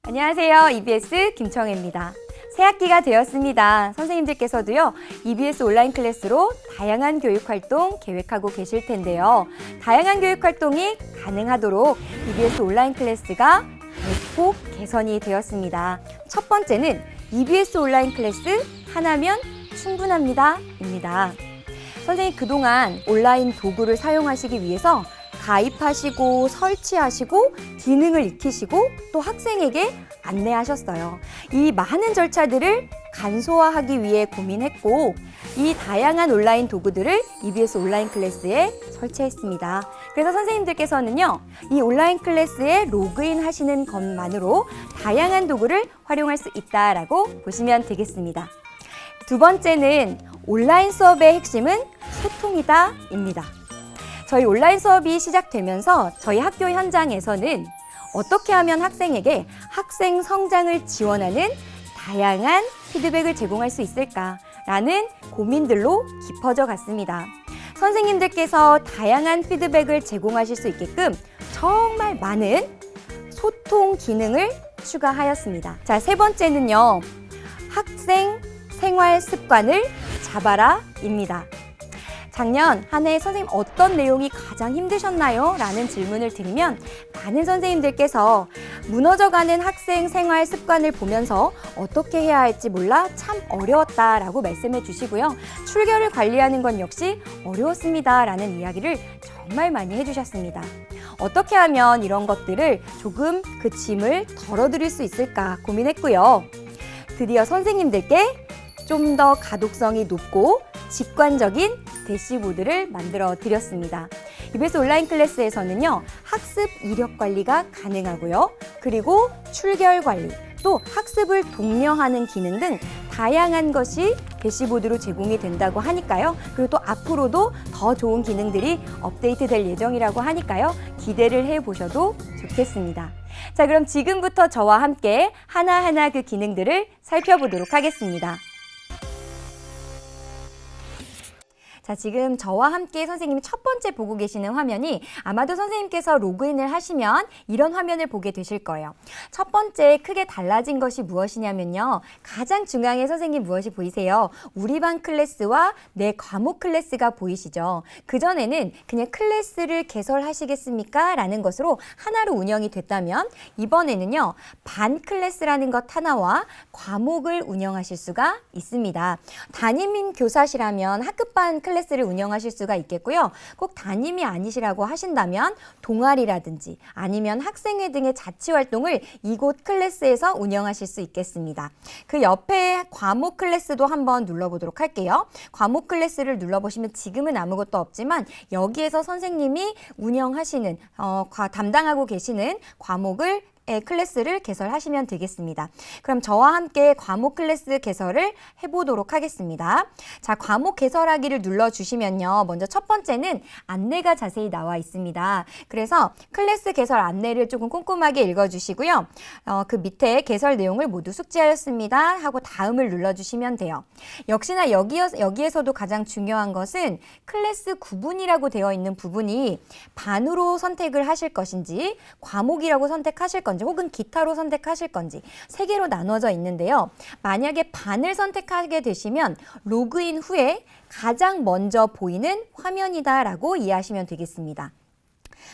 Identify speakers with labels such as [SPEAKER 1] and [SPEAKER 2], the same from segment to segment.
[SPEAKER 1] 안녕하세요. EBS 김청혜입니다. 새학기가 되었습니다. 선생님들께서도요, EBS 온라인 클래스로 다양한 교육활동 계획하고 계실 텐데요. 다양한 교육활동이 가능하도록 EBS 온라인 클래스가 대폭 개선이 되었습니다. 첫 번째는 EBS 온라인 클래스 하나면 충분합니다 입니다. 선생님 그동안 온라인 도구를 사용하시기 위해서 가입하시고 설치하시고 기능을 익히시고 또 학생에게 안내하셨어요. 이 많은 절차들을 간소화하기 위해 고민했고 이 다양한 온라인 도구들을 EBS 온라인 클래스에 설치했습니다. 그래서 선생님들께서는요, 이 온라인 클래스에 로그인 하시는 것만으로 다양한 도구를 활용할 수 있다라고 보시면 되겠습니다. 두 번째는 온라인 수업의 핵심은 소통이다입니다. 저희 온라인 수업이 시작되면서 저희 학교 현장에서는 어떻게 하면 학생에게 학생 성장을 지원하는 다양한 피드백을 제공할 수 있을까라는 고민들로 깊어져 갔습니다. 선생님들께서 다양한 피드백을 제공하실 수 있게끔 정말 많은 소통 기능을 추가하였습니다. 자, 세 번째는요, 학생 생활 습관을 잡아라입니다. 작년 한 해 선생님 어떤 내용이 가장 힘드셨나요? 라는 질문을 드리면 많은 선생님들께서 무너져가는 학생 생활 습관을 보면서 어떻게 해야 할지 몰라 참 어려웠다라고 말씀해 주시고요. 출결을 관리하는 건 역시 어려웠습니다 라는 이야기를 정말 많이 해주셨습니다. 어떻게 하면 이런 것들을 조금 그 짐을 덜어드릴 수 있을까 고민했고요. 드디어 선생님들께 좀 더 가독성이 높고 직관적인 대시보드를 만들어 드렸습니다. EBS 온라인 클래스에서는요, 학습 이력 관리가 가능하고요. 그리고 출결 관리, 또 학습을 독려하는 기능 등 다양한 것이 대시보드로 제공이 된다고 하니까요. 그리고 또 앞으로도 더 좋은 기능들이 업데이트 될 예정이라고 하니까요. 기대를 해보셔도 좋겠습니다. 자, 그럼 지금부터 저와 함께 하나하나 그 기능들을 살펴보도록 하겠습니다. 자, 지금 저와 함께 선생님이 첫 번째 보고 계시는 화면이 아마도 선생님께서 로그인을 하시면 이런 화면을 보게 되실 거예요. 첫 번째 크게 달라진 것이 무엇이냐면요. 가장 중앙에 선생님 무엇이 보이세요? 우리 반 클래스와 내 과목 클래스가 보이시죠? 그전에는 그냥 클래스를 개설하시겠습니까? 라는 것으로 하나로 운영이 됐다면 이번에는요. 반 클래스라는 것 하나와 과목을 운영하실 수가 있습니다. 담임인 교사시라면 학급반 클래스를 운영하실 수가 있겠고요. 꼭 담임이 아니시라고 하신다면 동아리라든지 아니면 학생회 등의 자치활동을 이곳 클래스에서 운영하실 수 있겠습니다. 그 옆에 과목 클래스도 한번 눌러보도록 할게요. 과목 클래스를 눌러보시면 지금은 아무것도 없지만 여기에서 선생님이 운영하시는 담당하고 계시는 과목을 클래스를 개설하시면 되겠습니다. 그럼 저와 함께 과목 클래스 개설을 해보도록 하겠습니다. 자, 과목 개설하기를 눌러주시면요. 먼저 첫 번째는 안내가 자세히 나와 있습니다. 그래서 클래스 개설 안내를 조금 꼼꼼하게 읽어주시고요. 그 밑에 개설 내용을 모두 숙지하였습니다 하고 다음을 눌러주시면 돼요. 역시나 여기에서도 가장 중요한 것은 클래스 구분이라고 되어 있는 부분이 반으로 선택을 하실 것인지 과목이라고 선택하실 건지 혹은 기타로 선택하실 건지 세 개로 나눠져 있는데요. 만약에 반을 선택하게 되시면 로그인 후에 가장 먼저 보이는 화면이다라고 이해하시면 되겠습니다.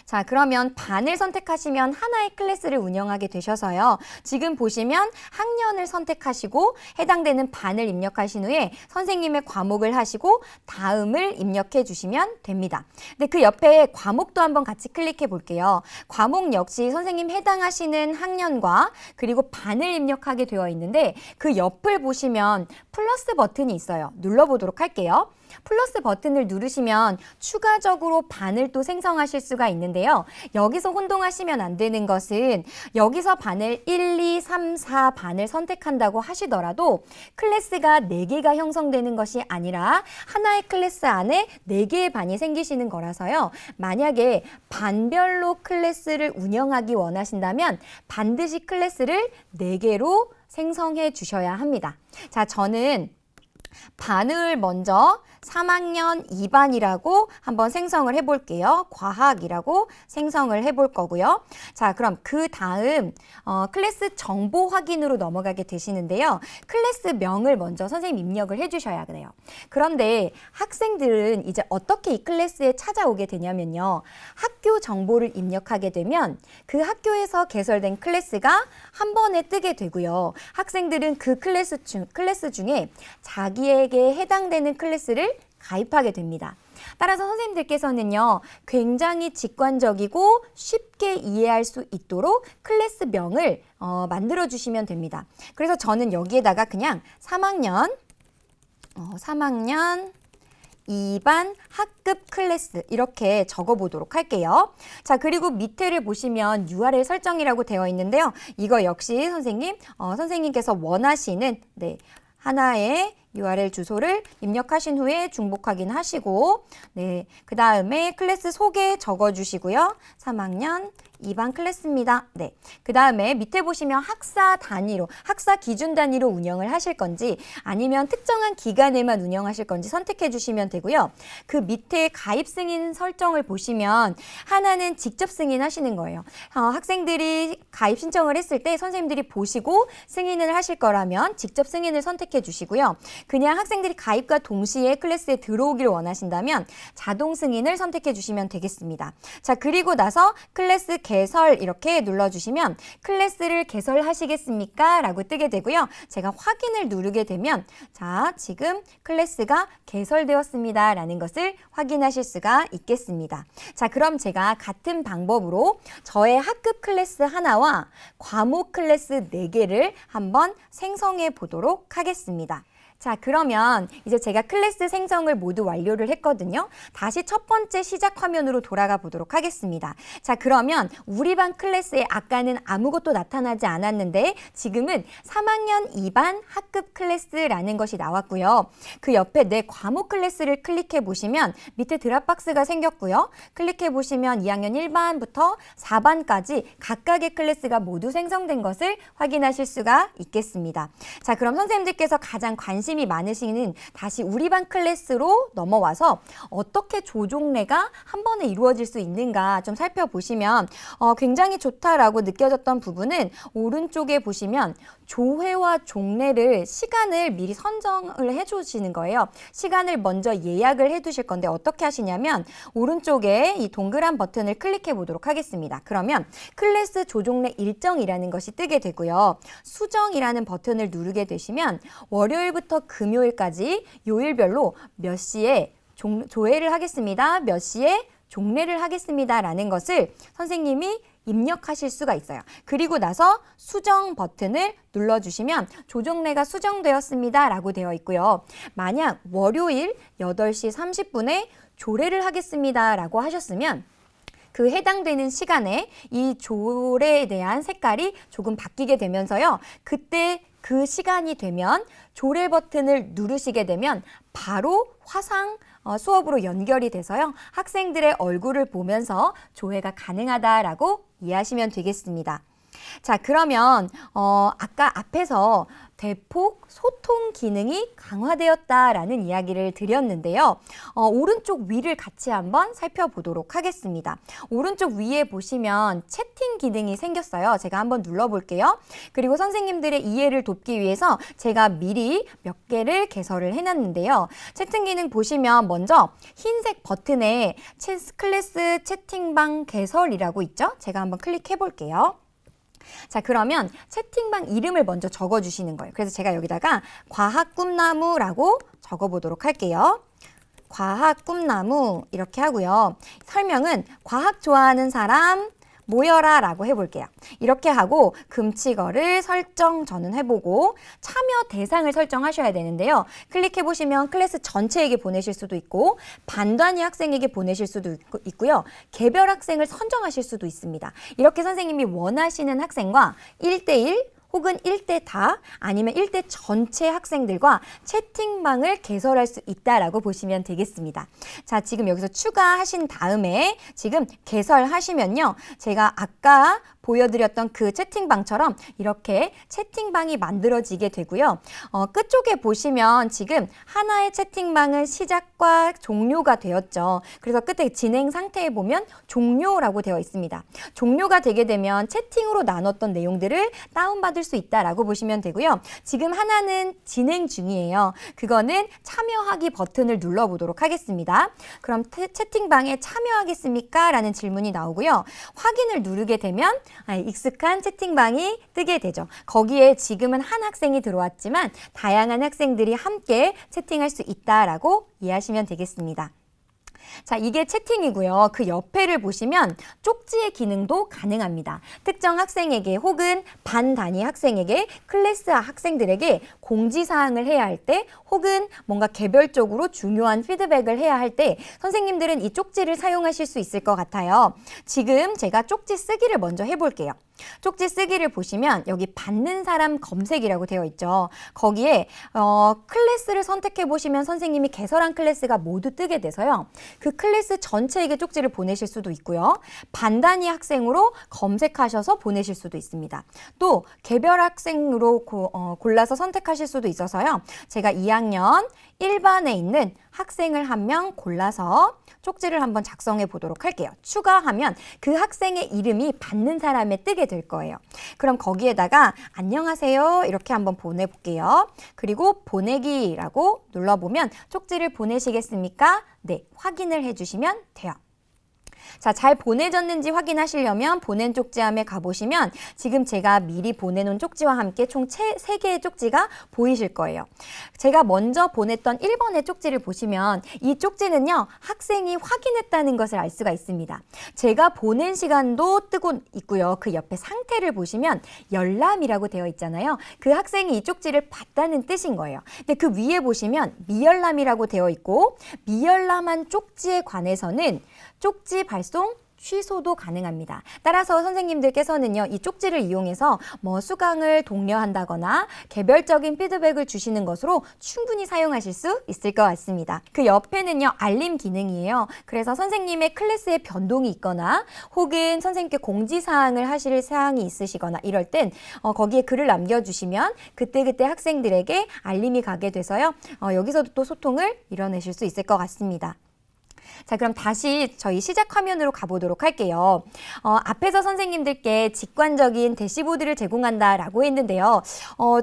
[SPEAKER 1] 자, 그러면 반을 선택하시면 하나의 클래스를 운영하게 되셔서요. 지금 보시면 학년을 선택하시고 해당되는 반을 입력하신 후에 선생님의 과목을 하시고 다음을 입력해 주시면 됩니다. 근데 그 옆에 과목도 한번 같이 클릭해 볼게요. 과목 역시 선생님 해당하시는 학년과 그리고 반을 입력하게 되어 있는데 그 옆을 보시면 플러스 버튼이 있어요. 눌러보도록 할게요. 플러스 버튼을 누르시면 추가적으로 반을 또 생성하실 수가 있는데요. 여기서 혼동하시면 안 되는 것은 여기서 반을 1, 2, 3, 4 반을 선택한다고 하시더라도 클래스가 4개가 형성되는 것이 아니라 하나의 클래스 안에 4개의 반이 생기시는 거라서요. 만약에 반별로 클래스를 운영하기 원하신다면 반드시 클래스를 4개로 생성해 주셔야 합니다. 자, 저는 반을 먼저 3학년 2반이라고 한번 생성을 해볼게요. 과학이라고 생성을 해볼 거고요. 자, 그럼 그 다음 클래스 정보 확인으로 넘어가게 되시는데요. 클래스명을 먼저 선생님 입력을 해주셔야 돼요. 그런데 학생들은 이제 어떻게 이 클래스에 찾아오게 되냐면요. 학교 정보를 입력하게 되면 그 학교에서 개설된 클래스가 한 번에 뜨게 되고요. 학생들은 그 클래스 중에 자기에게 해당되는 클래스를 가입하게 됩니다. 따라서 선생님들께서는요, 굉장히 직관적이고 쉽게 이해할 수 있도록 클래스명을 만들어 주시면 됩니다. 그래서 저는 여기에다가 그냥 3학년 2반 학급 클래스 이렇게 적어보도록 할게요. 자, 그리고 밑에를 보시면 URL 설정이라고 되어 있는데요. 이거 역시 선생님께서 원하시는 하나의 URL 주소를 입력하신 후에 중복 확인하시고 그 다음에 클래스 소개 적어주시고요. 3학년 2반 클래스입니다. 그 다음에 밑에 보시면 학사 기준 단위로 운영을 하실 건지 아니면 특정한 기간에만 운영하실 건지 선택해 주시면 되고요. 그 밑에 가입 승인 설정을 보시면 하나는 직접 승인하시는 거예요. 학생들이 가입 신청을 했을 때 선생님들이 보시고 승인을 하실 거라면 직접 승인을 선택해 주시고요. 그냥 학생들이 가입과 동시에 클래스에 들어오길 원하신다면 자동 승인을 선택해 주시면 되겠습니다. 자, 그리고 나서 클래스 개설 이렇게 눌러주시면 클래스를 개설하시겠습니까? 라고 뜨게 되고요. 제가 확인을 누르게 되면 자, 지금 클래스가 개설되었습니다. 라는 것을 확인하실 수가 있겠습니다. 자, 그럼 제가 같은 방법으로 저의 학급 클래스 하나와 과목 클래스 4개를 한번 생성해 보도록 하겠습니다. 자, 그러면 이제 제가 클래스 생성을 모두 완료를 했거든요. 다시 첫 번째 시작 화면으로 돌아가 보도록 하겠습니다. 자, 그러면 우리 반 클래스에 아까는 아무것도 나타나지 않았는데 지금은 3학년 2반 학급 클래스라는 것이 나왔고요. 그 옆에 내 과목 클래스를 클릭해 보시면 밑에 드랍박스가 생겼고요. 클릭해 보시면 2학년 1반부터 4반까지 각각의 클래스가 모두 생성된 것을 확인하실 수가 있겠습니다. 자, 그럼 선생님들께서 가장 관심이 많으시는 다시 우리 반 클래스로 넘어와서 어떻게 조종례가 한 번에 이루어질 수 있는가 좀 살펴보시면 굉장히 좋다라고 느껴졌던 부분은 오른쪽에 보시면 조회와 종례를 시간을 미리 선정을 해주시는 거예요. 시간을 먼저 예약을 해두실 건데 어떻게 하시냐면 오른쪽에 이 동그란 버튼을 클릭해 보도록 하겠습니다. 그러면 클래스 조종례 일정이라는 것이 뜨게 되고요. 수정이라는 버튼을 누르게 되시면 월요일부터 금요일까지 요일별로 몇 시에 조회를 하겠습니다. 몇 시에 종례를 하겠습니다. 라는 것을 선생님이 입력하실 수가 있어요. 그리고 나서 수정 버튼을 눌러주시면 조종례가 수정되었습니다. 라고 되어 있고요. 만약 월요일 8시 30분에 조례를 하겠습니다. 라고 하셨으면 그 해당되는 시간에 이 조례에 대한 색깔이 조금 바뀌게 되면서요. 그때 그 시간이 되면 조례 버튼을 누르시게 되면 바로 화상 수업으로 연결이 돼서요. 학생들의 얼굴을 보면서 조회가 가능하다라고 이해하시면 되겠습니다. 자, 그러면 아까 앞에서 대폭 소통 기능이 강화되었다라는 이야기를 드렸는데요. 오른쪽 위를 같이 한번 살펴보도록 하겠습니다. 오른쪽 위에 보시면 채팅 기능이 생겼어요. 제가 한번 눌러볼게요. 그리고 선생님들의 이해를 돕기 위해서 제가 미리 몇 개를 개설을 해놨는데요. 채팅 기능 보시면 먼저 흰색 버튼에 클래스 채팅방 개설이라고 있죠? 제가 한번 클릭해 볼게요. 자, 그러면 채팅방 이름을 먼저 적어주시는 거예요. 그래서 제가 여기다가 과학 꿈나무라고 적어보도록 할게요. 과학 꿈나무 이렇게 하고요. 설명은 과학 좋아하는 사람 모여라 라고 해볼게요. 이렇게 하고 금칙어를 설정 저는 해보고 참여 대상을 설정하셔야 되는데요. 클릭해보시면 클래스 전체에게 보내실 수도 있고 반 단위 학생에게 보내실 수도 있고요. 개별 학생을 선정하실 수도 있습니다. 이렇게 선생님이 원하시는 학생과 1대1 혹은 1대 다 아니면 1대 전체 학생들과 채팅방을 개설할 수 있다라고 보시면 되겠습니다. 자, 지금 여기서 추가하신 다음에 지금 개설하시면요. 제가 아까 보여드렸던 그 채팅방처럼 이렇게 채팅방이 만들어지게 되고요. 끝쪽에 보시면 지금 하나의 채팅방은 시작과 종료가 되었죠. 그래서 끝에 진행 상태에 보면 종료라고 되어 있습니다. 종료가 되게 되면 채팅으로 나눴던 내용들을 다운받을 수 있다라고 보시면 되고요. 지금 하나는 진행 중이에요. 그거는 참여하기 버튼을 눌러보도록 하겠습니다. 그럼 채팅방에 참여하겠습니까? 라는 질문이 나오고요. 확인을 누르게 되면 익숙한 채팅방이 뜨게 되죠. 거기에 지금은 한 학생이 들어왔지만 다양한 학생들이 함께 채팅할 수 있다라고 이해하시면 되겠습니다. 자, 이게 채팅이고요. 그 옆에를 보시면 쪽지의 기능도 가능합니다. 특정 학생에게 혹은 반 단위 학생에게, 클래스 학생들에게 공지사항을 해야 할 때 혹은 뭔가 개별적으로 중요한 피드백을 해야 할 때 선생님들은 이 쪽지를 사용하실 수 있을 것 같아요. 지금 제가 쪽지 쓰기를 먼저 해볼게요. 쪽지 쓰기를 보시면 여기 받는 사람 검색이라고 되어 있죠. 거기에 클래스를 선택해 보시면 선생님이 개설한 클래스가 모두 뜨게 돼서요. 그 클래스 전체에게 쪽지를 보내실 수도 있고요. 반 단위 학생으로 검색하셔서 보내실 수도 있습니다. 또 개별 학생으로 골라서 선택하실 수도 있어서요. 제가 2학년 1반에 있는 학생을 한 명 골라서 쪽지를 한번 작성해 보도록 할게요. 추가하면 그 학생의 이름이 받는 사람에 뜨게 될 거예요. 그럼 거기에다가 안녕하세요 이렇게 한번 보내볼게요. 그리고 보내기라고 눌러보면 쪽지를 보내시겠습니까? 네, 확인을 해주시면 돼요. 자, 잘 보내졌는지 확인하시려면 보낸 쪽지함에 가보시면 지금 제가 미리 보내놓은 쪽지와 함께 총 3개의 쪽지가 보이실 거예요. 제가 먼저 보냈던 1번의 쪽지를 보시면 이 쪽지는요, 학생이 확인했다는 것을 알 수가 있습니다. 제가 보낸 시간도 뜨고 있고요. 그 옆에 상태를 보시면 열람이라고 되어 있잖아요. 그 학생이 이 쪽지를 봤다는 뜻인 거예요. 근데 그 위에 보시면 미열람이라고 되어 있고 미열람한 쪽지에 관해서는 쪽지 발송 취소도 가능합니다. 따라서 선생님들께서는요, 이 쪽지를 이용해서 뭐 수강을 독려한다거나 개별적인 피드백을 주시는 것으로 충분히 사용하실 수 있을 것 같습니다. 그 옆에는요, 알림 기능이에요. 그래서 선생님의 클래스에 변동이 있거나 혹은 선생님께 공지사항을 하실 사항이 있으시거나 이럴 땐 거기에 글을 남겨주시면 그때그때 학생들에게 알림이 가게 돼서요, 여기서도 또 소통을 이뤄내실 수 있을 것 같습니다. 자, 그럼 다시 저희 시작 화면으로 가보도록 할게요. 앞에서 선생님들께 직관적인 대시보드를 제공한다라고 했는데요.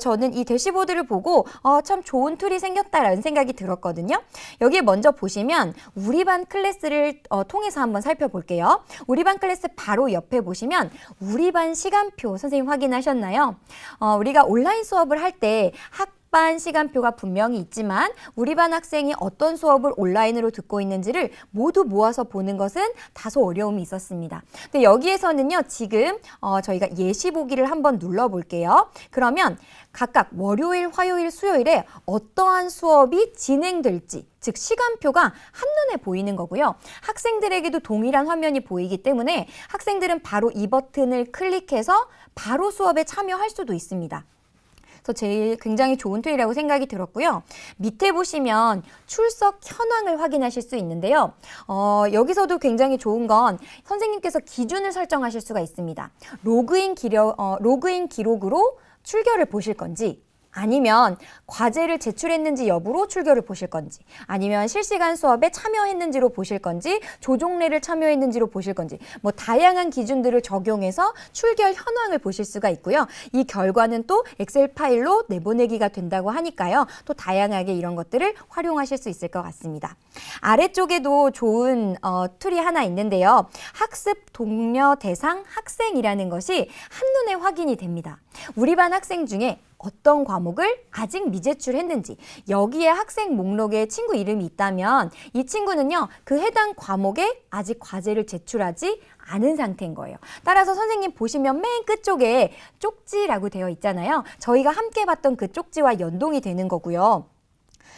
[SPEAKER 1] 저는 이 대시보드를 보고 참 좋은 툴이 생겼다라는 생각이 들었거든요. 여기에 먼저 보시면 우리 반 클래스를 통해서 한번 살펴볼게요. 우리 반 클래스 바로 옆에 보시면 우리 반 시간표 선생님 확인하셨나요? 우리가 온라인 수업을 할 때 반 시간표가 분명히 있지만 우리 반 학생이 어떤 수업을 온라인으로 듣고 있는지를 모두 모아서 보는 것은 다소 어려움이 있었습니다. 근데 여기에서는요, 지금 저희가 예시 보기를 한번 눌러볼게요. 그러면 각각 월요일, 화요일, 수요일에 어떠한 수업이 진행될지, 즉 시간표가 한눈에 보이는 거고요. 학생들에게도 동일한 화면이 보이기 때문에 학생들은 바로 이 버튼을 클릭해서 바로 수업에 참여할 수도 있습니다. 제일 굉장히 좋은 툴이라고 생각이 들었고요. 밑에 보시면 출석 현황을 확인하실 수 있는데요. 여기서도 굉장히 좋은 건 선생님께서 기준을 설정하실 수가 있습니다. 로그인 기록으로 출결을 보실 건지, 아니면 과제를 제출했는지 여부로 출결을 보실 건지, 아니면 실시간 수업에 참여했는지로 보실 건지, 조종례를 참여했는지로 보실 건지, 뭐 다양한 기준들을 적용해서 출결 현황을 보실 수가 있고요. 이 결과는 또 엑셀 파일로 내보내기가 된다고 하니까요. 또 다양하게 이런 것들을 활용하실 수 있을 것 같습니다. 아래쪽에도 좋은 툴이 하나 있는데요. 학습 독려 대상 학생이라는 것이 한눈에 확인이 됩니다. 우리 반 학생 중에 어떤 과목을 아직 미제출했는지, 여기에 학생 목록에 친구 이름이 있다면 이 친구는요, 그 해당 과목에 아직 과제를 제출하지 않은 상태인 거예요. 따라서 선생님 보시면 맨 끝쪽에 쪽지라고 되어 있잖아요. 저희가 함께 봤던 그 쪽지와 연동이 되는 거고요.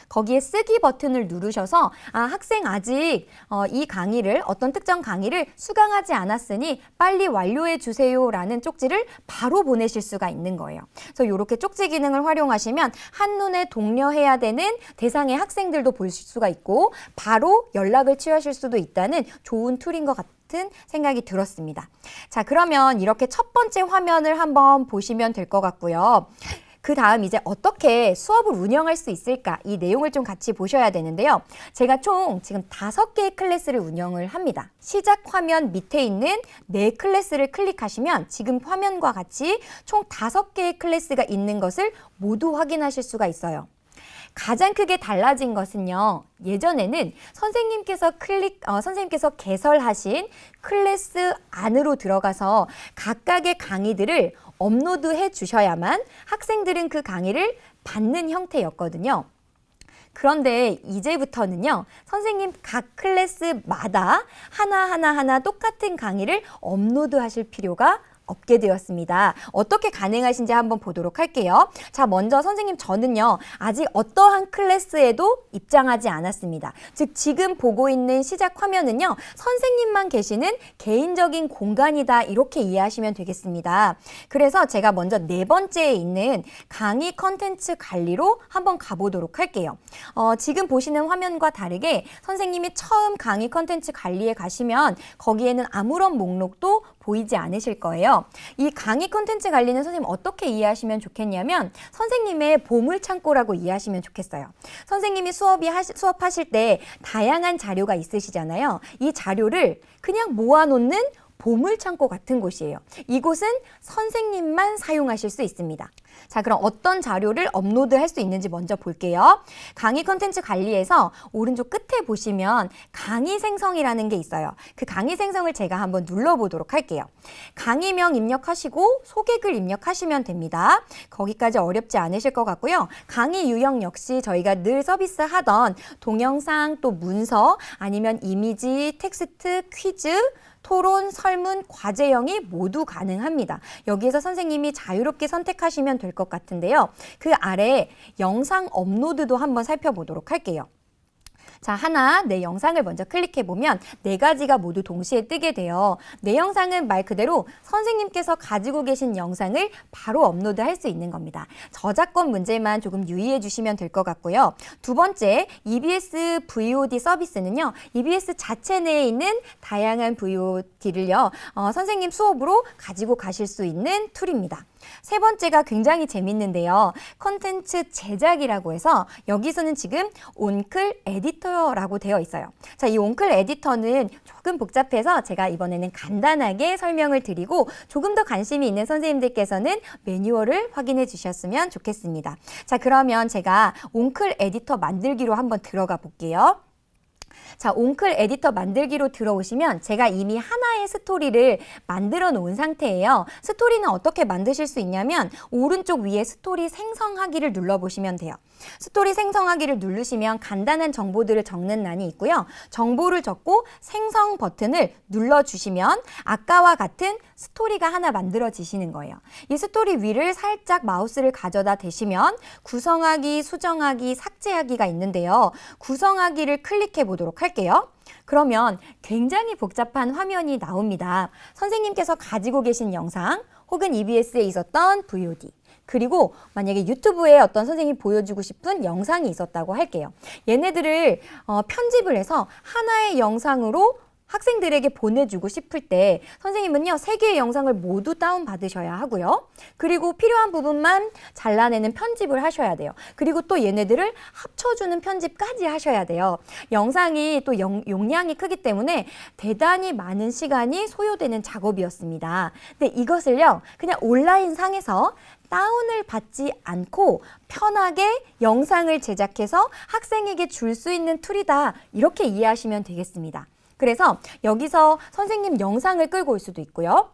[SPEAKER 1] 거기에 쓰기 버튼을 누르셔서 학생 아직 이 강의를, 어떤 특정 강의를 수강하지 않았으니 빨리 완료해 주세요 라는 쪽지를 바로 보내실 수가 있는 거예요. 그래서 이렇게 쪽지 기능을 활용하시면 한눈에 독려해야 되는 대상의 학생들도 보실 수가 있고 바로 연락을 취하실 수도 있다는 좋은 툴인 것 같은 생각이 들었습니다. 자, 그러면 이렇게 첫 번째 화면을 한번 보시면 될 것 같고요. 그 다음 이제 어떻게 수업을 운영할 수 있을까? 이 내용을 좀 같이 보셔야 되는데요. 제가 총 지금 5개의 클래스를 운영을 합니다. 시작 화면 밑에 있는 네 클래스를 클릭하시면 지금 화면과 같이 총 5개의 클래스가 있는 것을 모두 확인하실 수가 있어요. 가장 크게 달라진 것은요. 예전에는 선생님께서 개설하신 클래스 안으로 들어가서 각각의 강의들을 업로드해 주셔야만 학생들은 그 강의를 받는 형태였거든요. 그런데 이제부터는요, 선생님 각 클래스마다 하나하나 똑같은 강의를 업로드하실 필요가 없게 되었습니다. 어떻게 가능하신지 한번 보도록 할게요. 자, 먼저 선생님 저는요, 아직 어떠한 클래스에도 입장하지 않았습니다. 즉, 지금 보고 있는 시작 화면은요, 선생님만 계시는 개인적인 공간이다. 이렇게 이해하시면 되겠습니다. 그래서 제가 먼저 네 번째에 있는 강의 컨텐츠 관리로 한번 가보도록 할게요. 지금 보시는 화면과 다르게 선생님이 처음 강의 컨텐츠 관리에 가시면 거기에는 아무런 목록도 보이지 않으실 거예요. 이 강의 콘텐츠 관리는 선생님 어떻게 이해하시면 좋겠냐면 선생님의 보물창고라고 이해하시면 좋겠어요. 선생님이 수업하실 때 다양한 자료가 있으시잖아요. 이 자료를 그냥 모아놓는 보물창고 같은 곳이에요. 이곳은 선생님만 사용하실 수 있습니다. 자, 그럼 어떤 자료를 업로드할 수 있는지 먼저 볼게요. 강의 컨텐츠 관리에서 오른쪽 끝에 보시면 강의 생성이라는 게 있어요. 그 강의 생성을 제가 한번 눌러보도록 할게요. 강의명 입력하시고 소개글 입력하시면 됩니다. 거기까지 어렵지 않으실 것 같고요. 강의 유형 역시 저희가 늘 서비스하던 동영상 또 문서 아니면 이미지, 텍스트, 퀴즈, 토론, 설문, 과제형이 모두 가능합니다. 여기에서 선생님이 자유롭게 선택하시면 될 것 같은데요. 그 아래 영상 업로드도 한번 살펴보도록 할게요. 자, 내 영상을 먼저 클릭해보면 4가지가 모두 동시에 뜨게 돼요. 내 영상은 말 그대로 선생님께서 가지고 계신 영상을 바로 업로드할 수 있는 겁니다. 저작권 문제만 조금 유의해 주시면 될 것 같고요. 두 번째, EBS VOD 서비스는요. EBS 자체 내에 있는 다양한 VOD를요. 선생님 수업으로 가지고 가실 수 있는 툴입니다. 세 번째가 굉장히 재밌는데요. 컨텐츠 제작이라고 해서 여기서는 지금 온클 에디터라고 되어 있어요. 자, 이 온클 에디터는 조금 복잡해서 제가 이번에는 간단하게 설명을 드리고 조금 더 관심이 있는 선생님들께서는 매뉴얼을 확인해 주셨으면 좋겠습니다. 자, 그러면 제가 온클 에디터 만들기로 한번 들어가 볼게요. 자, 온클 에디터 만들기로 들어오시면 제가 이미 하나의 스토리를 만들어 놓은 상태예요. 스토리는 어떻게 만드실 수 있냐면 오른쪽 위에 스토리 생성하기를 눌러보시면 돼요. 스토리 생성하기를 누르시면 간단한 정보들을 적는 란이 있고요. 정보를 적고 생성 버튼을 눌러주시면 아까와 같은 스토리가 하나 만들어지시는 거예요. 이 스토리 위를 살짝 마우스를 가져다 대시면 구성하기, 수정하기, 삭제하기가 있는데요. 구성하기를 클릭해 보도록 할게요. 그러면 굉장히 복잡한 화면이 나옵니다. 선생님께서 가지고 계신 영상 혹은 EBS에 있었던 VOD 그리고 만약에 유튜브에 어떤 선생님이 보여주고 싶은 영상이 있었다고 할게요. 얘네들을 편집을 해서 하나의 영상으로 학생들에게 보내주고 싶을 때 선생님은요 3개의 영상을 모두 다운받으셔야 하고요. 그리고 필요한 부분만 잘라내는 편집을 하셔야 돼요. 그리고 또 얘네들을 합쳐주는 편집까지 하셔야 돼요. 영상이 또 용량이 크기 때문에 대단히 많은 시간이 소요되는 작업이었습니다. 근데 이것을요 그냥 온라인 상에서 다운을 받지 않고 편하게 영상을 제작해서 학생에게 줄 수 있는 툴이다. 이렇게 이해하시면 되겠습니다. 그래서 여기서 선생님 영상을 끌고 올 수도 있고요.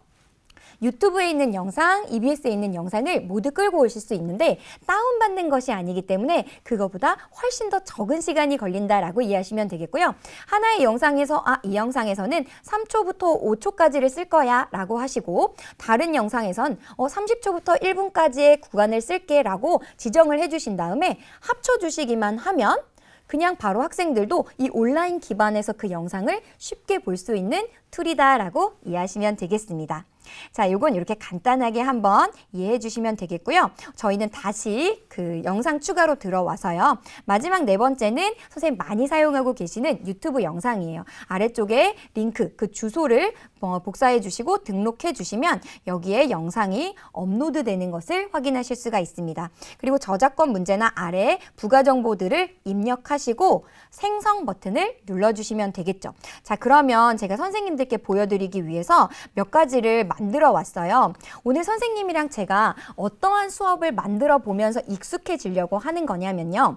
[SPEAKER 1] 유튜브에 있는 영상, EBS에 있는 영상을 모두 끌고 오실 수 있는데 다운받는 것이 아니기 때문에 그거보다 훨씬 더 적은 시간이 걸린다라고 이해하시면 되겠고요. 하나의 영상에서 이 영상에서는 3초부터 5초까지를 쓸 거야 라고 하시고 다른 영상에선 30초부터 1분까지의 구간을 쓸게 라고 지정을 해주신 다음에 합쳐주시기만 하면 그냥 바로 학생들도 이 온라인 기반에서 그 영상을 쉽게 볼 수 있는 툴이다라고 이해하시면 되겠습니다. 자, 요건 이렇게 간단하게 한번 이해해 주시면 되겠고요. 저희는 다시 그 영상 추가로 들어와서요. 마지막 네 번째는 선생님 많이 사용하고 계시는 유튜브 영상이에요. 아래쪽에 링크, 그 주소를 복사해 주시고 등록해 주시면 여기에 영상이 업로드 되는 것을 확인하실 수가 있습니다. 그리고 저작권 문제나 아래 부가 정보들을 입력하시고 생성 버튼을 눌러주시면 되겠죠. 자, 그러면 제가 선생님들께 보여드리기 위해서 몇 가지를 만들어 왔어요. 오늘 선생님이랑 제가 어떠한 수업을 만들어 보면서 익숙해지려고 하는 거냐면요.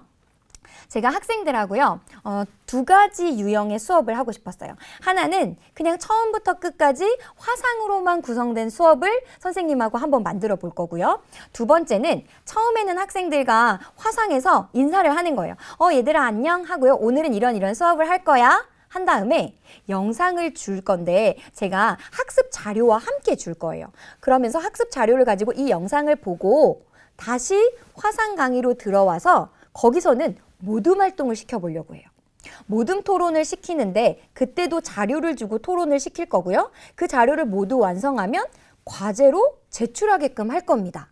[SPEAKER 1] 제가 학생들하고요, 두 가지 유형의 수업을 하고 싶었어요. 하나는 그냥 처음부터 끝까지 화상으로만 구성된 수업을 선생님하고 한번 만들어 볼 거고요. 두 번째는 처음에는 학생들과 화상에서 인사를 하는 거예요. 얘들아 안녕 하고요. 오늘은 이런 수업을 할 거야. 한 다음에 영상을 줄 건데 제가 학습 자료와 함께 줄 거예요. 그러면서 학습 자료를 가지고 이 영상을 보고 다시 화상 강의로 들어와서 거기서는 모둠 활동을 시켜보려고 해요. 모둠 토론을 시키는데 그때도 자료를 주고 토론을 시킬 거고요. 그 자료를 모두 완성하면 과제로 제출하게끔 할 겁니다.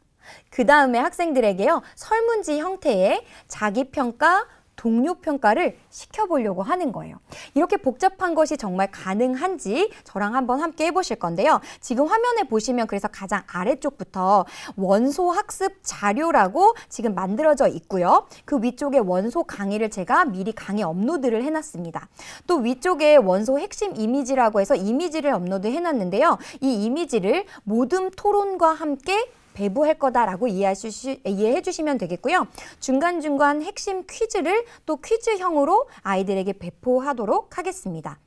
[SPEAKER 1] 그 다음에 학생들에게요, 설문지 형태의 자기평가, 동료평가를 시켜보려고 하는 거예요. 이렇게 복잡한 것이 정말 가능한지 저랑 한번 함께 해보실 건데요. 지금 화면에 보시면 그래서 가장 아래쪽부터 원소 학습 자료라고 지금 만들어져 있고요. 그 위쪽에 원소 강의를 제가 미리 강의 업로드를 해놨습니다. 또 위쪽에 원소 핵심 이미지라고 해서 이미지를 업로드 해놨는데요. 이 이미지를 모둠 토론과 함께 배부할 거다라고 이해해 주시면 되겠고요. 중간중간 핵심 퀴즈를 또 퀴즈형으로 아이들에게 배포하도록 하겠습니다.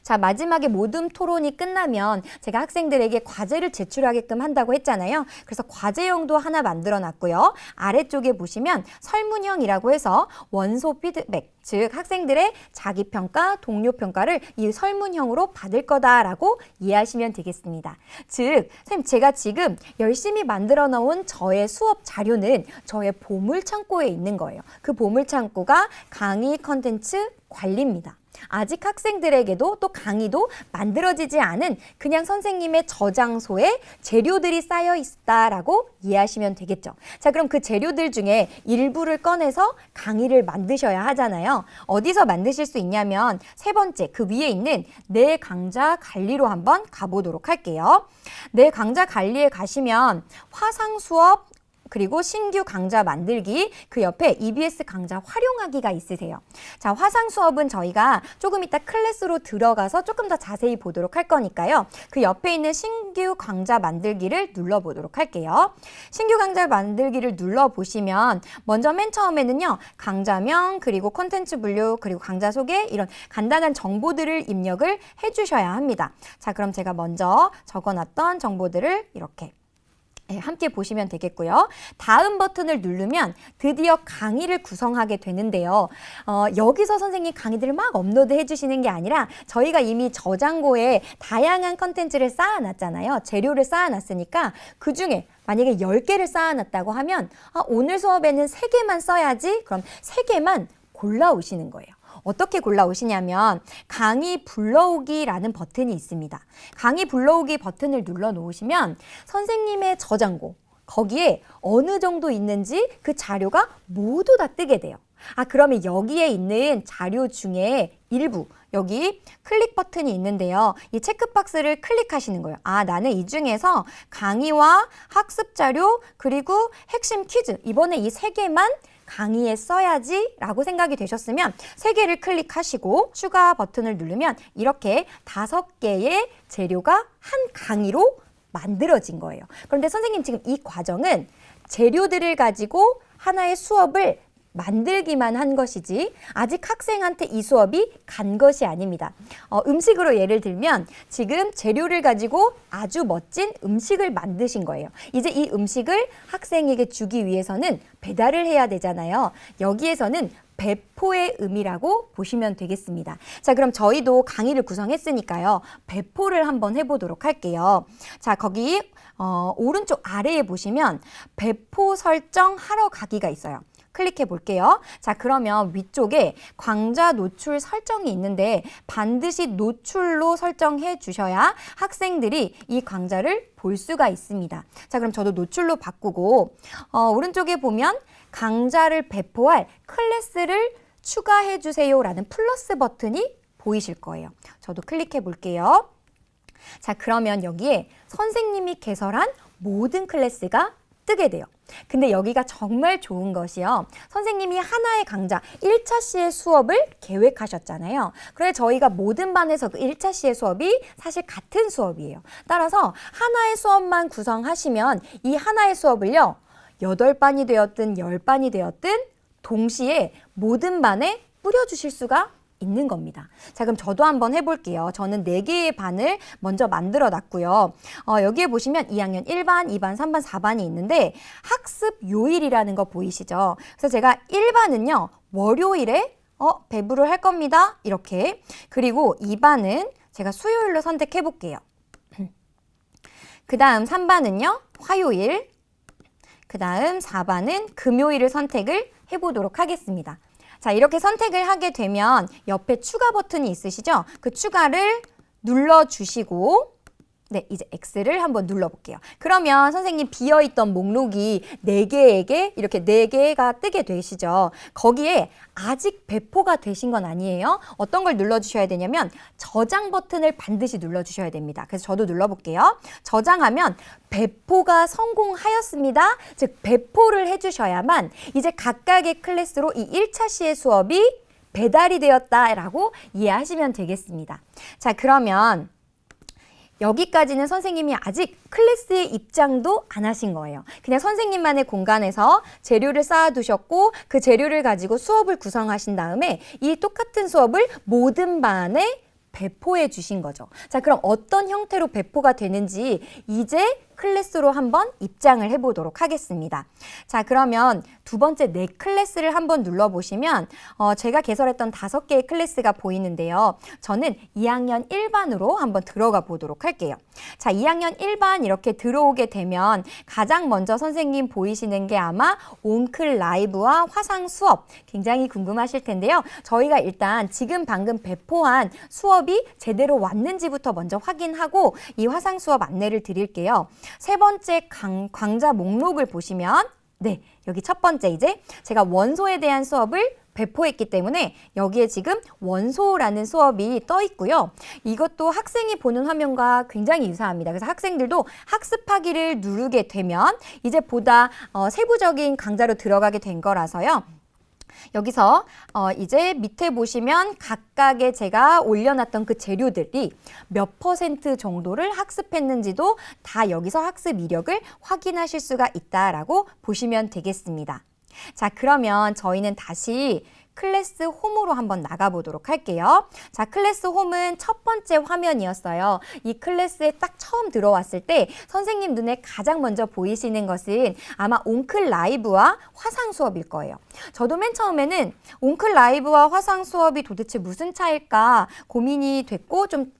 [SPEAKER 1] 자, 마지막에 모둠 토론이 끝나면 제가 학생들에게 과제를 제출하게끔 한다고 했잖아요. 그래서 과제형도 하나 만들어 놨고요. 아래쪽에 보시면 설문형이라고 해서 원소 피드백, 즉 학생들의 자기평가, 동료평가를 이 설문형으로 받을 거다라고 이해하시면 되겠습니다. 즉, 선생님 제가 지금 열심히 만들어 놓은 저의 수업 자료는 저의 보물창고에 있는 거예요. 그 보물창고가 강의 컨텐츠 관리입니다. 아직 학생들에게도 또 강의도 만들어지지 않은 그냥 선생님의 저장소에 재료들이 쌓여 있다라고 이해하시면 되겠죠. 자, 그럼 그 재료들 중에 일부를 꺼내서 강의를 만드셔야 하잖아요. 어디서 만드실 수 있냐면 세 번째 그 위에 있는 내 강좌 관리로 한번 가보도록 할게요. 내 강좌 관리에 가시면 화상 수업 그리고 신규 강좌 만들기, 그 옆에 EBS 강좌 활용하기가 있으세요. 자, 화상 수업은 저희가 조금 이따 클래스로 들어가서 조금 더 자세히 보도록 할 거니까요. 그 옆에 있는 신규 강좌 만들기를 눌러보도록 할게요. 신규 강좌 만들기를 눌러보시면 먼저 맨 처음에는요. 강좌명, 그리고 콘텐츠 분류, 그리고 강좌 소개 이런 간단한 정보들을 입력을 해주셔야 합니다. 자, 그럼 제가 먼저 적어놨던 정보들을 이렇게 함께 보시면 되겠고요. 다음 버튼을 누르면 드디어 강의를 구성하게 되는데요. 여기서 선생님 강의들을 막 업로드 해주시는 게 아니라 저희가 이미 저장고에 다양한 컨텐츠를 쌓아놨잖아요. 재료를 쌓아놨으니까 그중에 만약에 10개를 쌓아놨다고 하면 오늘 수업에는 3개만 써야지. 그럼 3개만 골라오시는 거예요. 어떻게 골라오시냐면 강의 불러오기라는 버튼이 있습니다. 강의 불러오기 버튼을 눌러 놓으시면 선생님의 저장고, 거기에 어느 정도 있는지 그 자료가 모두 다 뜨게 돼요. 그러면 여기에 있는 자료 중에 일부, 여기 클릭 버튼이 있는데요. 이 체크박스를 클릭하시는 거예요. 나는 이 중에서 강의와 학습 자료 그리고 핵심 퀴즈, 이번에 이 3개만 강의에 써야지 라고 생각이 되셨으면 3개를 클릭하시고 추가 버튼을 누르면 이렇게 5개의 재료가 한 강의로 만들어진 거예요. 그런데 선생님 지금 이 과정은 재료들을 가지고 하나의 수업을 만들기만 한 것이지 아직 학생한테 이 수업이 간 것이 아닙니다. 음식으로 예를 들면 지금 재료를 가지고 아주 멋진 음식을 만드신 거예요. 이제 이 음식을 학생에게 주기 위해서는 배달을 해야 되잖아요. 여기에서는 배포의 의미라고 보시면 되겠습니다. 자, 그럼 저희도 강의를 구성했으니까요. 배포를 한번 해보도록 할게요. 자, 거기 오른쪽 아래에 보시면 배포 설정하러 가기가 있어요. 클릭해 볼게요. 자, 그러면 위쪽에 강좌 노출 설정이 있는데 반드시 노출로 설정해 주셔야 학생들이 이 강좌를 볼 수가 있습니다. 자, 그럼 저도 노출로 바꾸고 오른쪽에 보면 강좌를 배포할 클래스를 추가해 주세요라는 플러스 버튼이 보이실 거예요. 저도 클릭해 볼게요. 자, 그러면 여기에 선생님이 개설한 모든 클래스가 뜨게 돼요. 근데 여기가 정말 좋은 것이요. 선생님이 하나의 강좌 1차 시의 수업을 계획하셨잖아요. 그래서 저희가 모든 반에서 그 1차 시의 수업이 사실 같은 수업이에요. 따라서 하나의 수업만 구성하시면 이 하나의 수업을요. 8반이 되었든 10반이 되었든 동시에 모든 반에 뿌려주실 수가 있는 겁니다. 자, 그럼 저도 한번 해볼게요. 저는 4개의 반을 먼저 만들어 놨고요. 여기에 보시면 2학년 1반, 2반, 3반, 4반이 있는데 학습 요일이라는 거 보이시죠? 그래서 제가 1반은요. 월요일에 배부를 할 겁니다. 이렇게. 그리고 2반은 제가 수요일로 선택해 볼게요. 그 다음 3반은요. 화요일. 그 다음 4반은 금요일을 선택을 해보도록 하겠습니다. 자, 이렇게 선택을 하게 되면 옆에 추가 버튼이 있으시죠? 그 추가를 눌러주시고 네, 이제 X를 한번 눌러볼게요. 그러면 선생님 비어있던 목록이 4개에게 이렇게 4개가 뜨게 되시죠. 거기에 아직 배포가 되신 건 아니에요. 어떤 걸 눌러주셔야 되냐면 저장 버튼을 반드시 눌러주셔야 됩니다. 그래서 저도 눌러볼게요. 저장하면 배포가 성공하였습니다. 즉 배포를 해주셔야만 이제 각각의 클래스로 이 1차 시의 수업이 배달이 되었다라고 이해하시면 되겠습니다. 자, 그러면 여기까지는 선생님이 아직 클래스의 입장도 안 하신 거예요. 그냥 선생님만의 공간에서 재료를 쌓아두셨고 그 재료를 가지고 수업을 구성하신 다음에 이 똑같은 수업을 모든 반에 배포해 주신 거죠. 자, 그럼 어떤 형태로 배포가 되는지 이제 클래스로 한번 입장을 해보도록 하겠습니다. 자, 그러면 두 번째 네 클래스를 한번 눌러보시면 제가 개설했던 5개의 클래스가 보이는데요. 저는 2학년 1반으로 한번 들어가 보도록 할게요. 자, 2학년 1반 이렇게 들어오게 되면 가장 먼저 선생님 보이시는 게 아마 온클 라이브와 화상 수업 굉장히 궁금하실 텐데요. 저희가 일단 지금 방금 배포한 수업이 제대로 왔는지부터 먼저 확인하고 이 화상 수업 안내를 드릴게요. 세 번째 강좌 목록을 보시면 네, 여기 첫 번째 이제 제가 원소에 대한 수업을 배포했기 때문에 여기에 지금 원소라는 수업이 떠 있고요. 이것도 학생이 보는 화면과 굉장히 유사합니다. 그래서 학생들도 학습하기를 누르게 되면 이제 보다 세부적인 강좌로 들어가게 된 거라서요. 여기서 이제 밑에 보시면 각각의 제가 올려놨던 그 재료들이 몇 % 정도를 학습했는지도 다 여기서 학습 이력을 확인하실 수가 있다라고 보시면 되겠습니다. 자, 그러면 저희는 다시 클래스 홈으로 한번 나가보도록 할게요. 자, 클래스 홈은 첫 번째 화면이었어요. 이 클래스에 딱 처음 들어왔을 때 선생님 눈에 가장 먼저 보이시는 것은 아마 온클 라이브와 화상 수업일 거예요. 저도 맨 처음에는 온클 라이브와 화상 수업이 도대체 무슨 차일까 고민이 됐고 좀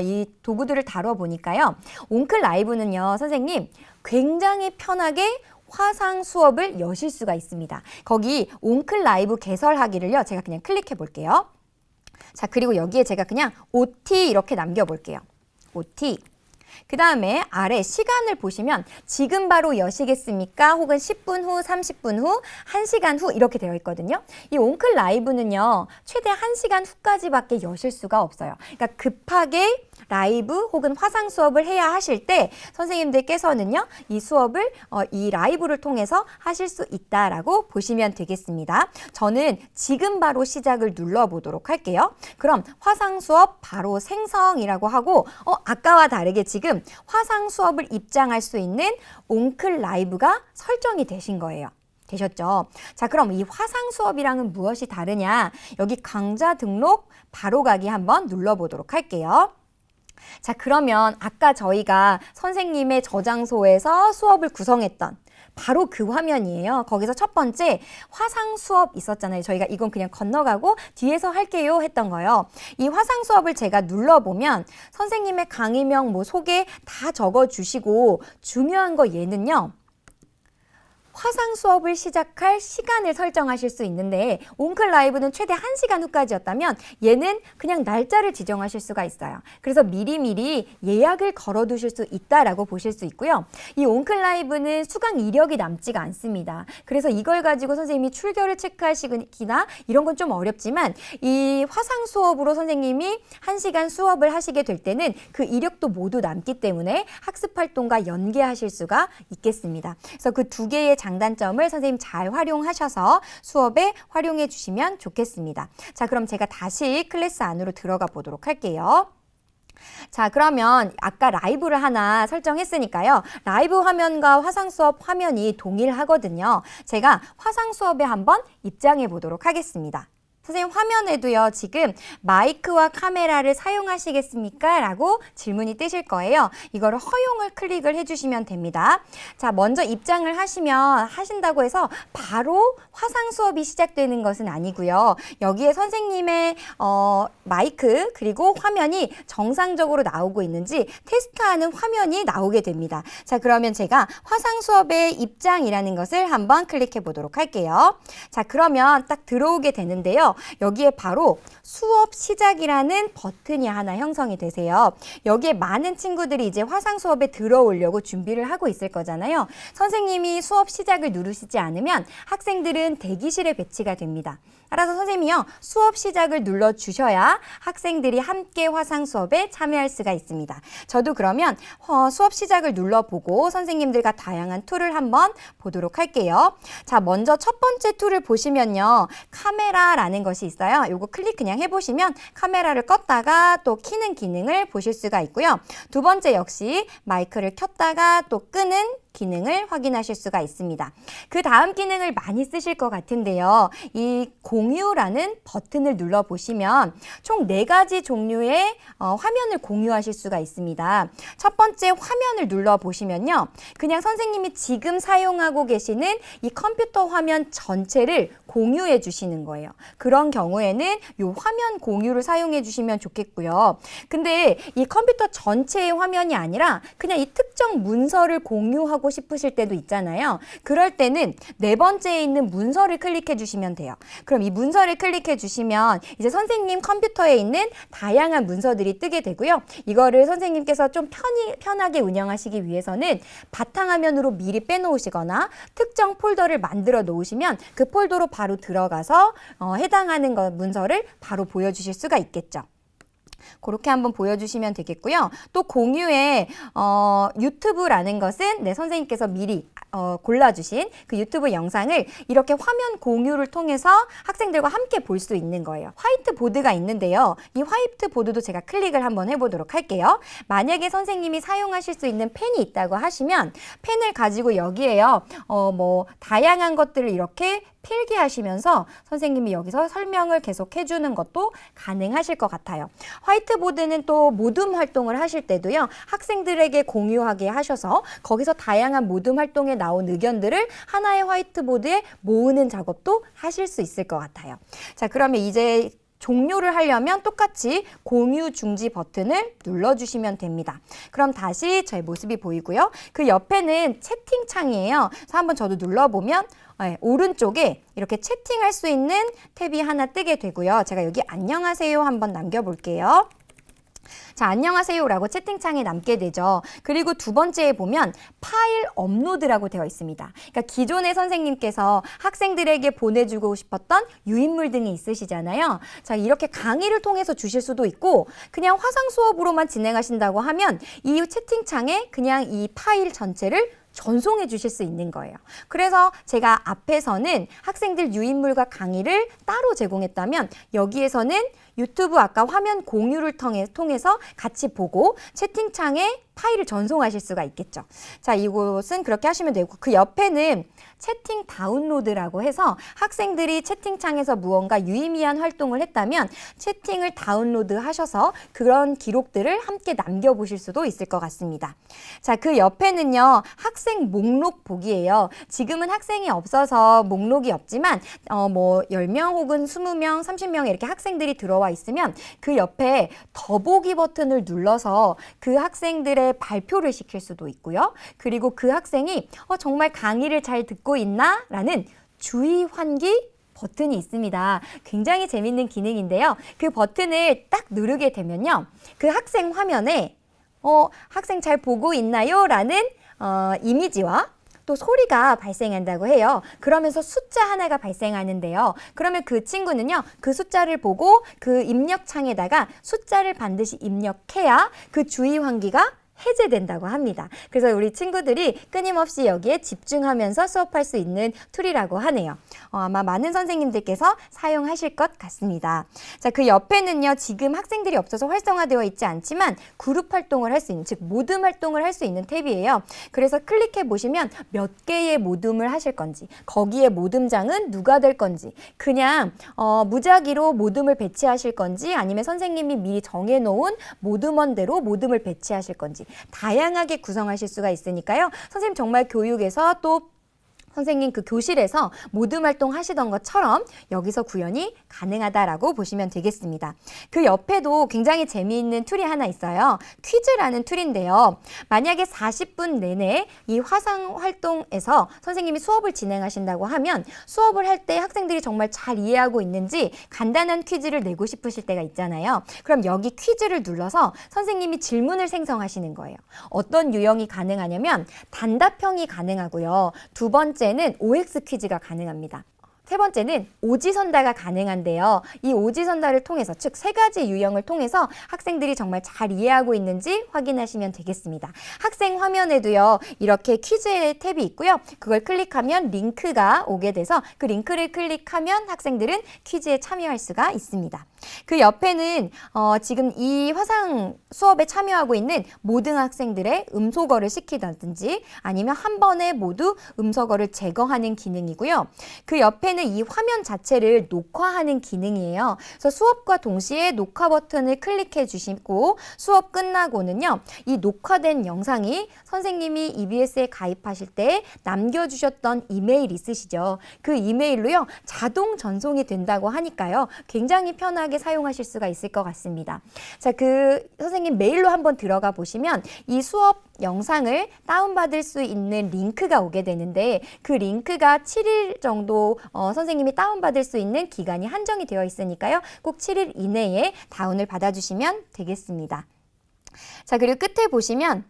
[SPEAKER 1] 이 도구들을 다뤄보니까요. 온클 라이브는요, 선생님 굉장히 편하게 화상 수업을 여실 수가 있습니다. 거기 온클 라이브 개설하기를요. 제가 그냥 클릭해 볼게요. 자, 그리고 여기에 제가 그냥 OT 이렇게 남겨 볼게요. OT. 그 다음에 아래 시간을 보시면 지금 바로 여시겠습니까? 혹은 10분 후, 30분 후, 1시간 후 이렇게 되어 있거든요. 이 온클 라이브는요. 최대 1시간 후까지밖에 여실 수가 없어요. 그러니까 급하게 라이브 혹은 화상 수업을 해야 하실 때 선생님들께서는요. 이 수업을 이 라이브를 통해서 하실 수 있다라고 보시면 되겠습니다. 저는 지금 바로 시작을 눌러보도록 할게요. 그럼 화상 수업 바로 생성이라고 하고 아까와 다르게 지금 화상 수업을 입장할 수 있는 온클 라이브가 설정이 되신 거예요. 되셨죠? 자, 그럼 이 화상 수업이랑은 무엇이 다르냐? 여기 강좌 등록 바로 가기 한번 눌러보도록 할게요. 자, 그러면 아까 저희가 선생님의 저장소에서 수업을 구성했던 바로 그 화면이에요. 거기서 첫 번째 화상 수업 있었잖아요. 저희가 이건 그냥 건너가고 뒤에서 할게요 했던 거요. 이 화상 수업을 제가 눌러보면 선생님의 강의명, 소개 다 적어주시고 중요한 거 얘는요. 화상 수업을 시작할 시간을 설정하실 수 있는데 온클 라이브는 최대 1시간 후까지였다면 얘는 그냥 날짜를 지정하실 수가 있어요. 그래서 미리미리 예약을 걸어두실 수 있다라고 보실 수 있고요. 이 온클 라이브는 수강 이력이 남지가 않습니다. 그래서 이걸 가지고 선생님이 출결을 체크하시기나 이런 건 좀 어렵지만 이 화상 수업으로 선생님이 1시간 수업을 하시게 될 때는 그 이력도 모두 남기 때문에 학습 활동과 연계하실 수가 있겠습니다. 그래서 그 두 개의 장단점을 선생님 잘 활용하셔서 수업에 활용해 주시면 좋겠습니다. 자, 그럼 제가 다시 클래스 안으로 들어가 보도록 할게요. 자, 그러면 아까 라이브를 하나 설정했으니까요. 라이브 화면과 화상 수업 화면이 동일하거든요. 제가 화상 수업에 한번 입장해 보도록 하겠습니다. 선생님 화면에도요, 지금 마이크와 카메라를 사용하시겠습니까? 라고 질문이 뜨실 거예요. 이거를 허용을 클릭을 해주시면 됩니다. 자, 먼저 입장을 하신다고 해서 바로 화상 수업이 시작되는 것은 아니고요. 여기에 선생님의 마이크 그리고 화면이 정상적으로 나오고 있는지 테스트하는 화면이 나오게 됩니다. 자, 그러면 제가 화상 수업의 입장이라는 것을 한번 클릭해 보도록 할게요. 자, 그러면 딱 들어오게 되는데요. 여기에 바로 수업 시작이라는 버튼이 하나 형성이 되세요. 여기에 많은 친구들이 이제 화상 수업에 들어오려고 준비를 하고 있을 거잖아요. 선생님이 수업 시작을 누르시지 않으면 학생들은 대기실에 배치가 됩니다. 따라서 선생님이요, 수업 시작을 눌러주셔야 학생들이 함께 화상 수업에 참여할 수가 있습니다. 저도 그러면 수업 시작을 눌러보고 선생님들과 다양한 툴을 한번 보도록 할게요. 자, 먼저 첫 번째 툴을 보시면요, 카메라라는 것이 있어요. 요거 클릭 그냥 해보시면 카메라를 껐다가 또 켜는 기능을 보실 수가 있고요. 두 번째 역시 마이크를 켰다가 또 끄는 기능을 확인하실 수가 있습니다. 그 다음 기능을 많이 쓰실 것 같은데요. 이 공유라는 버튼을 눌러보시면 총 4가지 종류의 화면을 공유하실 수가 있습니다. 첫 번째 화면을 눌러보시면요. 그냥 선생님이 지금 사용하고 계시는 이 컴퓨터 화면 전체를 공유해 주시는 거예요. 그런 경우에는 이 화면 공유를 사용해 주시면 좋겠고요. 근데 이 컴퓨터 전체의 화면이 아니라 그냥 이 특정 문서를 공유하고 싶으실 때도 있잖아요. 그럴 때는 4번째에 있는 문서를 클릭해 주시면 돼요. 그럼 이 문서를 클릭해 주시면 이제 선생님 컴퓨터에 있는 다양한 문서들이 뜨게 되고요. 이거를 선생님께서 좀 편하게 운영하시기 위해서는 바탕화면으로 미리 빼놓으시거나 특정 폴더를 만들어 놓으시면 그 폴더로 바로 들어가서 해당하는 문서를 바로 보여주실 수가 있겠죠. 그렇게 한번 보여주시면 되겠고요. 또 공유에 유튜브라는 것은 선생님께서 미리 골라주신 그 유튜브 영상을 이렇게 화면 공유를 통해서 학생들과 함께 볼 수 있는 거예요. 화이트보드가 있는데요. 이 화이트보드도 제가 클릭을 한번 해보도록 할게요. 만약에 선생님이 사용하실 수 있는 펜이 있다고 하시면 펜을 가지고 여기에요. 다양한 것들을 이렇게 필기하시면서 선생님이 여기서 설명을 계속 해주는 것도 가능하실 것 같아요. 화이트보드는 또 모둠 활동을 하실 때도요. 학생들에게 공유하게 하셔서 거기서 다양한 모둠 활동에 나온 의견들을 하나의 화이트보드에 모으는 작업도 하실 수 있을 것 같아요. 자, 그러면 이제 종료를 하려면 똑같이 공유 중지 버튼을 눌러주시면 됩니다. 그럼 다시 저의 모습이 보이고요. 그 옆에는 채팅창이에요. 그래서 한번 저도 눌러보면 오른쪽에 이렇게 채팅할 수 있는 탭이 하나 뜨게 되고요. 제가 여기 안녕하세요 한번 남겨볼게요. 자, 안녕하세요라고 채팅창에 남게 되죠. 그리고 두 번째에 보면 파일 업로드라고 되어 있습니다. 그러니까 기존의 선생님께서 학생들에게 보내주고 싶었던 유인물 등이 있으시잖아요. 자, 이렇게 강의를 통해서 주실 수도 있고 그냥 화상 수업으로만 진행하신다고 하면 이 채팅창에 그냥 이 파일 전체를 전송해 주실 수 있는 거예요. 그래서 제가 앞에서는 학생들 유인물과 강의를 따로 제공했다면 여기에서는 유튜브 아까 화면 공유를 통해서 같이 보고 채팅창에 파일을 전송하실 수가 있겠죠. 자, 이곳은 그렇게 하시면 되고 그 옆에는 채팅 다운로드라고 해서 학생들이 채팅창에서 무언가 유의미한 활동을 했다면 채팅을 다운로드 하셔서 그런 기록들을 함께 남겨보실 수도 있을 것 같습니다. 자, 그 옆에는요. 학생 목록 보기예요. 지금은 학생이 없어서 목록이 없지만 10명 혹은 20명, 30명 이렇게 학생들이 들어와 나와 있으면 그 옆에 더보기 버튼을 눌러서 그 학생들의 발표를 시킬 수도 있고요. 그리고 그 학생이 정말 강의를 잘 듣고 있나? 라는 주의 환기 버튼이 있습니다. 굉장히 재밌는 기능인데요. 그 버튼을 딱 누르게 되면요. 그 학생 화면에 학생 잘 보고 있나요? 라는 이미지와 또 소리가 발생한다고 해요. 그러면서 숫자 하나가 발생하는데요. 그러면 그 친구는요, 그 숫자를 보고 그 입력창에다가 숫자를 반드시 입력해야 그 주의 환기가 해제된다고 합니다. 그래서 우리 친구들이 끊임없이 여기에 집중하면서 수업할 수 있는 툴이라고 하네요. 아마 많은 선생님들께서 사용하실 것 같습니다. 자, 그 옆에는요, 지금 학생들이 없어서 활성화되어 있지 않지만 그룹 활동을 할 수 있는, 즉 모둠 활동을 할 수 있는 탭이에요. 그래서 클릭해 보시면 몇 개의 모둠을 하실 건지, 거기에 모둠장은 누가 될 건지, 그냥 무작위로 모둠을 배치하실 건지, 아니면 선생님이 미리 정해놓은 모둠원대로 모둠을 배치하실 건지 다양하게 구성하실 수가 있으니까요. 선생님 정말 교육에서 또 선생님 그 교실에서 모둠 활동 하시던 것처럼 여기서 구현이 가능하다라고 보시면 되겠습니다. 그 옆에도 굉장히 재미있는 툴이 하나 있어요. 퀴즈라는 툴인데요. 만약에 40분 내내 이 화상 활동에서 선생님이 수업을 진행하신다고 하면 수업을 할 때 학생들이 정말 잘 이해하고 있는지 간단한 퀴즈를 내고 싶으실 때가 있잖아요. 그럼 여기 퀴즈를 눌러서 선생님이 질문을 생성하시는 거예요. 어떤 유형이 가능하냐면 단답형이 가능하고요. 두 번째는 OX 퀴즈가 가능합니다. 세 번째는 오지선다가 가능한데요. 이 오지선다를 통해서, 즉 세 가지 유형을 통해서 학생들이 정말 잘 이해하고 있는지 확인하시면 되겠습니다. 학생 화면에도요, 이렇게 퀴즈의 탭이 있고요. 그걸 클릭하면 링크가 오게 돼서 그 링크를 클릭하면 학생들은 퀴즈에 참여할 수가 있습니다. 그 옆에는 지금 이 화상 수업에 참여하고 있는 모든 학생들의 음소거를 시키든지 아니면 한 번에 모두 음소거를 제거하는 기능이고요. 그 옆에는 이 화면 자체를 녹화하는 기능이에요. 그래서 수업과 동시에 녹화 버튼을 클릭해 주시고 수업 끝나고는요, 이 녹화된 영상이 선생님이 EBS에 가입하실 때 남겨주셨던 이메일 있으시죠? 그 이메일로요, 자동 전송이 된다고 하니까요, 굉장히 편하게 사용하실 수가 있을 것 같습니다. 자, 그 선생님 메일로 한번 들어가 보시면 이 수업 영상을 다운받을 수 있는 링크가 오게 되는데 그 링크가 7일 정도 선생님이 다운받을 수 있는 기간이 한정이 되어 있으니까요. 꼭 7일 이내에 다운을 받아주시면 되겠습니다. 자, 그리고 끝에 보시면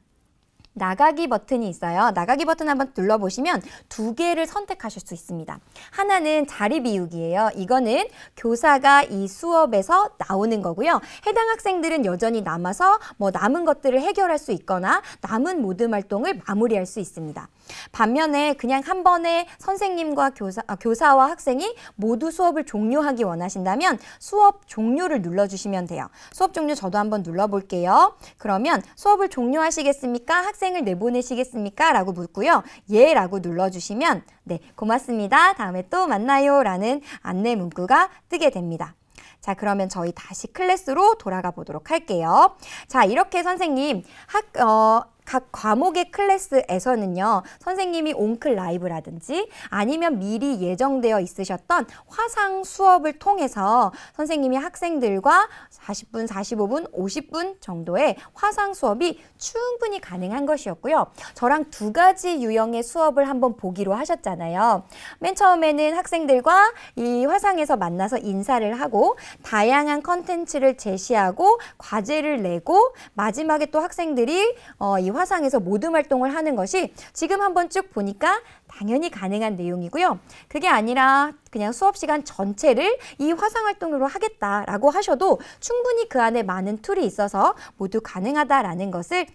[SPEAKER 1] 나가기 버튼이 있어요. 나가기 버튼 한번 눌러보시면 두 개를 선택하실 수 있습니다. 하나는 자리 비우기예요. 이거는 교사가 이 수업에서 나오는 거고요. 해당 학생들은 여전히 남아서 남은 것들을 해결할 수 있거나 남은 모든 활동을 마무리할 수 있습니다. 반면에 그냥 한 번에 선생님과 교사와 학생이 모두 수업을 종료하기 원하신다면 수업 종료를 눌러주시면 돼요. 수업 종료 저도 한번 눌러볼게요. 그러면 수업을 종료하시겠습니까? 학생을 내보내시겠습니까? 라고 묻고요. 예 라고 눌러주시면 네, 고맙습니다. 다음에 또 만나요 라는 안내 문구가 뜨게 됩니다. 자, 그러면 저희 다시 클래스로 돌아가 보도록 할게요. 자, 이렇게 선생님 각 과목의 클래스에서는요, 선생님이 온클 라이브라든지 아니면 미리 예정되어 있으셨던 화상 수업을 통해서 선생님이 학생들과 40분, 45분, 50분 정도의 화상 수업이 충분히 가능한 것이었고요. 저랑 두 가지 유형의 수업을 한번 보기로 하셨잖아요. 맨 처음에는 학생들과 이 화상에서 만나서 인사를 하고 다양한 컨텐츠를 제시하고 과제를 내고 마지막에 또 학생들이 이 화상에서 모둠 활동을 하는 것이 지금 한번 쭉 보니까 당연히 가능한 내용이고요. 그게 아니라 그냥 수업 시간 전체를 이 화상 활동으로 하겠다라고 하셔도 충분히 그 안에 많은 툴이 있어서 모두 가능하다라는 것을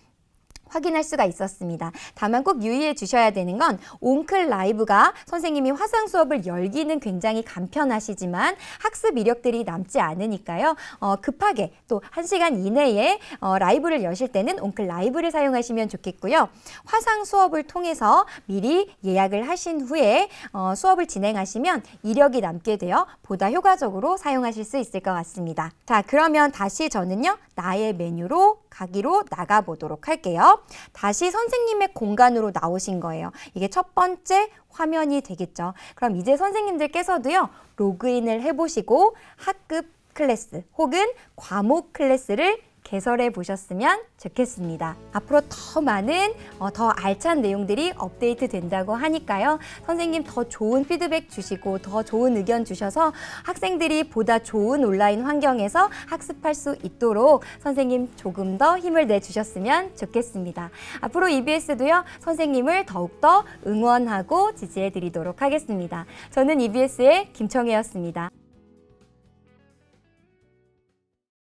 [SPEAKER 1] 확인할 수가 있었습니다. 다만 꼭 유의해 주셔야 되는 건 온클 라이브가 선생님이 화상 수업을 열기는 굉장히 간편하시지만 학습 이력들이 남지 않으니까요. 급하게 또 1시간 이내에 라이브를 여실 때는 온클 라이브를 사용하시면 좋겠고요. 화상 수업을 통해서 미리 예약을 하신 후에 수업을 진행하시면 이력이 남게 되어 보다 효과적으로 사용하실 수 있을 것 같습니다. 자, 그러면 다시 저는요, 나의 메뉴로 가기로 나가보도록 할게요. 다시 선생님의 공간으로 나오신 거예요. 이게 첫 번째 화면이 되겠죠. 그럼 이제 선생님들께서도요, 로그인을 해보시고 학급 클래스 혹은 과목 클래스를 개설해 보셨으면 좋겠습니다. 앞으로 더 많은 더 알찬 내용들이 업데이트 된다고 하니까요. 선생님 더 좋은 피드백 주시고 더 좋은 의견 주셔서 학생들이 보다 좋은 온라인 환경에서 학습할 수 있도록 선생님 조금 더 힘을 내주셨으면 좋겠습니다. 앞으로 EBS도요. 선생님을 더욱더 응원하고 지지해 드리도록 하겠습니다. 저는 EBS의 김청혜였습니다.